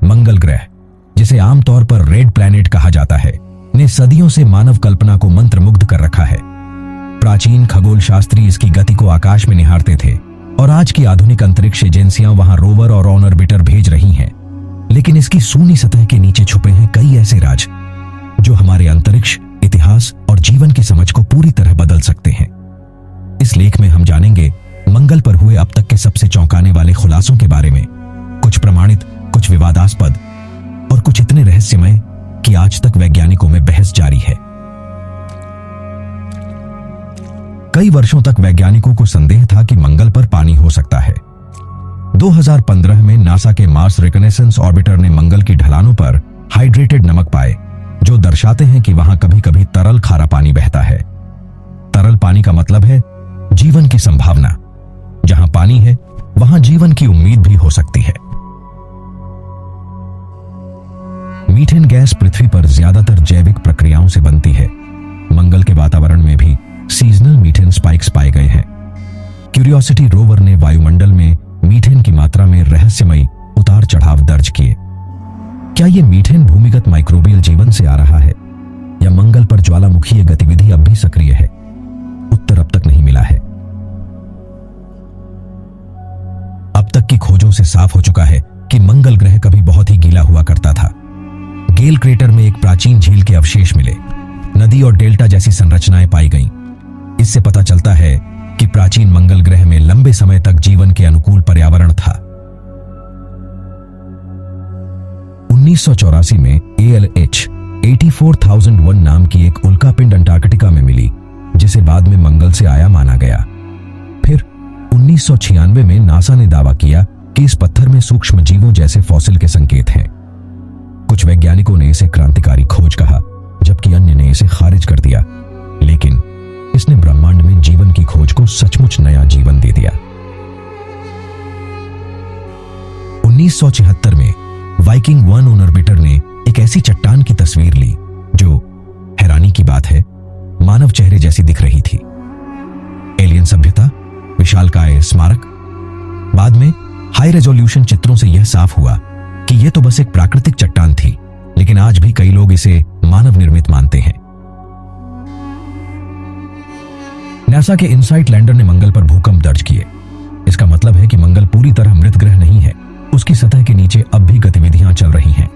मंगल ग्रह, जिसे आमतौर पर रेड प्लैनेट कहा जाता है, ने सदियों से मानव कल्पना को मंत्रमुग्ध कर रखा है। प्राचीन खगोल शास्त्री इसकी गति को आकाश में निहारते थे और आज की आधुनिक अंतरिक्ष एजेंसियां वहां रोवर और ऑन ऑर्बिटर भेज रही हैं। लेकिन इसकी सूनी सतह के नीचे छुपे हैं कई ऐसे राज जो हमारे अंतरिक्ष, इतिहास और जीवन की समझ को पूरी तरह बदल सकते हैं। इस लेख में हम जानेंगे मंगल पर हुए अब तक के सबसे चौंकाने वाले खुलासों के बारे में, कुछ प्रमाणित, कुछ विवादास्पद और कुछ इतने रहस्यमय कि आज तक वैज्ञानिकों में बहस जारी है। कई वर्षों तक वैज्ञानिकों को संदेह था कि मंगल पर पानी हो सकता है। 2015 में नासा के मार्स रिकनेसेंस ऑर्बिटर ने मंगल की ढलानों पर हाइड्रेटेड नमक पाए, जो दर्शाते हैं कि वहां कभी कभी तरल खारा पानी बहता है। तरल पानी का मतलब है जीवन की संभावना। जहां पानी है वहां जीवन की उम्मीद भी हो सकती है। मीथेन गैस पृथ्वी पर ज्यादातर जैविक प्रक्रियाओं से बनती है। मंगल के वातावरण में भी सीजनल मीथेन स्पाइक्स पाए गए हैं। क्यूरियोसिटी रोवर ने वायुमंडल में मीथेन की मात्रा में रहस्यमयी उतार चढ़ाव दर्ज किए। क्या यह मीथेन भूमिगत माइक्रोबियल जीवन से आ रहा है या मंगल पर ज्वालामुखीय गतिविधि अब भी सक्रिय है? उत्तर अब तक नहीं मिला है। अब तक की खोजों से साफ हो चुका है कि मंगल ग्रह कभी बहुत ही गीला हुआ करता था। गेल क्रेटर में एक प्राचीन झील के अवशेष मिले, नदी और डेल्टा जैसी संरचनाएं पाई गईं। इससे पता चलता है कि प्राचीन मंगल ग्रह में लंबे समय तक जीवन के अनुकूल पर्यावरण था। 1984 में ALH 84,001 नाम की एक उल्कापिंड अंटार्कटिका में मिली, जिसे बाद में मंगल से आया माना गया। फिर 1996 में नासा ने दावा किया कि इस पत्थर में सूक्ष्म जीवों जैसे फॉसिल के संकेत हैं। कुछ वैज्ञानिकों ने इसे क्रांतिकारी खोज कहा, जबकि अन्य ने इसे खारिज कर दिया। लेकिन इसने ब्रह्मांड में जीवन की खोज को सचमुच नया जीवन दे दिया। 1976 में वाइकिंग 1 ऑन ऑर्बिटर ने एक ऐसी चट्टान की तस्वीर ली जो, हैरानी की बात है, मानव चेहरे जैसी दिख रही थी। एलियन सभ्यता, विशालकाय स्मारक। बाद में हाई रेजोल्यूशन चित्रों से यह साफ हुआ कि यह तो बस एक प्राकृतिक चट्टान थी, लेकिन आज भी कई लोग इसे मानव निर्मित मानते हैं। नासा के इनसाइट लैंडर ने मंगल पर भूकंप दर्ज किए। इसका मतलब है कि मंगल पूरी तरह मृत ग्रह नहीं है, उसकी सतह के नीचे अब भी गतिविधियां चल रही हैं।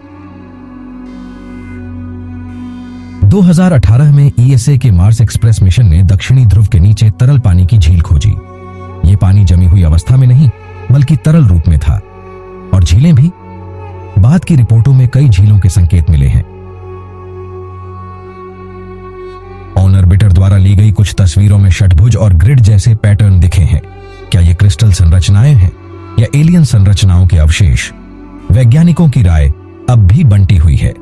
2018 में ESA के मार्स एक्सप्रेस मिशन ने दक्षिणी ध्रुव के नीचे तरल पानी की झील खोजी। यह पानी जमी हुई अवस्था में नहीं, बल्कि तरल रूप में था। और झीलें भी। बाद की रिपोर्टों में कई झीलों के संकेत मिले हैं। ऑन ऑर्बिटर द्वारा ली गई कुछ तस्वीरों में षटभुज और ग्रिड जैसे पैटर्न दिखे हैं। क्या ये क्रिस्टल संरचनाएं हैं या एलियन संरचनाओं के अवशेष? वैज्ञानिकों की राय अब भी बंटी हुई है।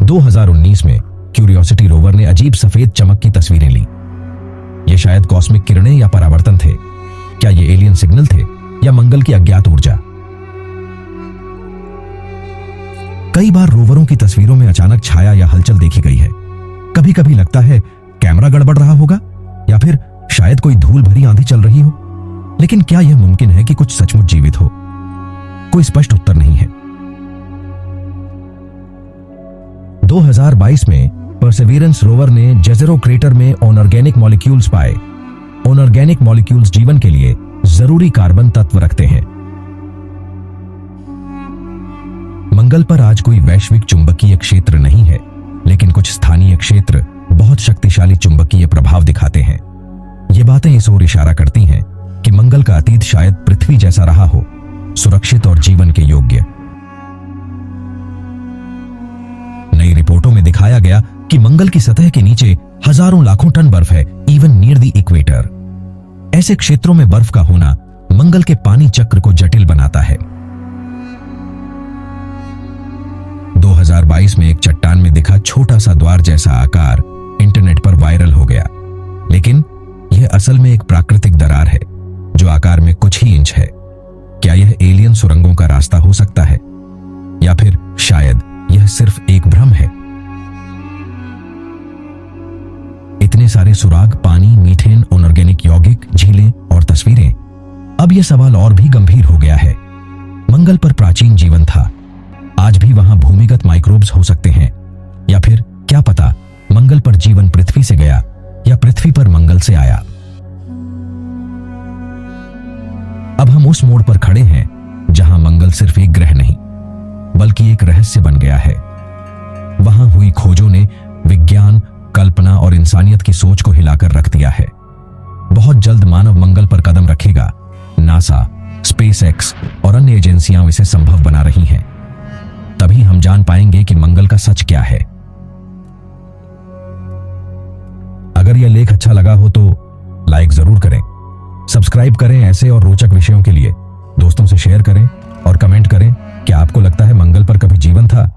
2019 में क्यूरियोसिटी रोवर ने अजीब सफेद चमक की तस्वीरें ली। ये शायद कॉस्मिक किरणें या परावर्तन थे। क्या ये एलियन सिग्नल थे या मंगल की अज्ञात ऊर्जा? कई बार रोवरों की तस्वीरों में अचानक छाया या हलचल देखी गई है। कभी कभी लगता है कैमरा गड़बड़ रहा होगा या फिर शायद कोई धूल भरी आंधी चल रही हो। लेकिन क्या यह मुमकिन है कि कुछ सचमुच जीवित हो? कोई स्पष्ट उत्तर नहीं है। 2022 में परसेवरेंस रोवर ने जेज़ेरो क्रेटर में अनऑर्गेनिक मॉलिक्यूल्स पाए। अनऑर्गेनिक मॉलिक्यूल्स जीवन के लिए जरूरी कार्बन तत्व रखते हैं। मंगल पर आज कोई वैश्विक चुंबकीय क्षेत्र नहीं है, लेकिन कुछ स्थानीय क्षेत्र बहुत शक्तिशाली चुंबकीय प्रभाव दिखाते हैं। ये बातें इस ओर इशारा करती हैं कि मंगल का अतीत शायद पृथ्वी जैसा रहा हो, सुरक्षित और जीवन के योग्य। नई रिपोर्टों में दिखाया गया कि मंगल की सतह के नीचे हजारों लाखों टन बर्फ है, इवन नियर द इक्वेटर। ऐसे क्षेत्रों में बर्फ का होना मंगल के पानी चक्र को जटिल बनाता है। 2022 में एक चट्टान में दिखा छोटा सा द्वार जैसा आकार इंटरनेट पर वायरल हो गया, लेकिन यह असल में एक प्राकृतिक दरार है जो आकार में कुछ ही इंच है। क्या यह एलियन सुरंगों का रास्ता हो सकता है या फिर शायद यह सिर्फ एक भ्रम है? इतने सारे सुराग, पानी, मीथेन, अनऑर्गेनिक यौगिक, झीलें और तस्वीरें। अब यह सवाल और भी गंभीर हो गया है। मंगल पर प्राचीन जीवन था। आज भी वहां भूमिगत माइक्रोब्स हो सकते हैं, या फिर क्या पता मंगल पर जीवन पृथ्वी से गया या पृथ्वी पर मंगल से आया। अब हम उस मोड़ पर खड़े हैं जहां मंगल सिर्फ एक ग्रह नहीं बल्कि एक रहस्य बन गया है। वहां हुई खोजों ने विज्ञान, कल्पना और इंसानियत की सोच को हिलाकर रख दिया है। बहुत जल्द मानव मंगल पर कदम रखेगा। नासा, स्पेसएक्स और अन्य एजेंसियां इसे संभव बना रही हैं। तभी हम जान पाएंगे कि मंगल का सच क्या है। अगर यह लेख अच्छा लगा हो तो लाइक जरूर करें, सब्सक्राइब करें ऐसे और रोचक विषयों के लिए, दोस्तों से शेयर करें और कमेंट करें क्या आपको लगता है मंगल पर कभी जीवन था।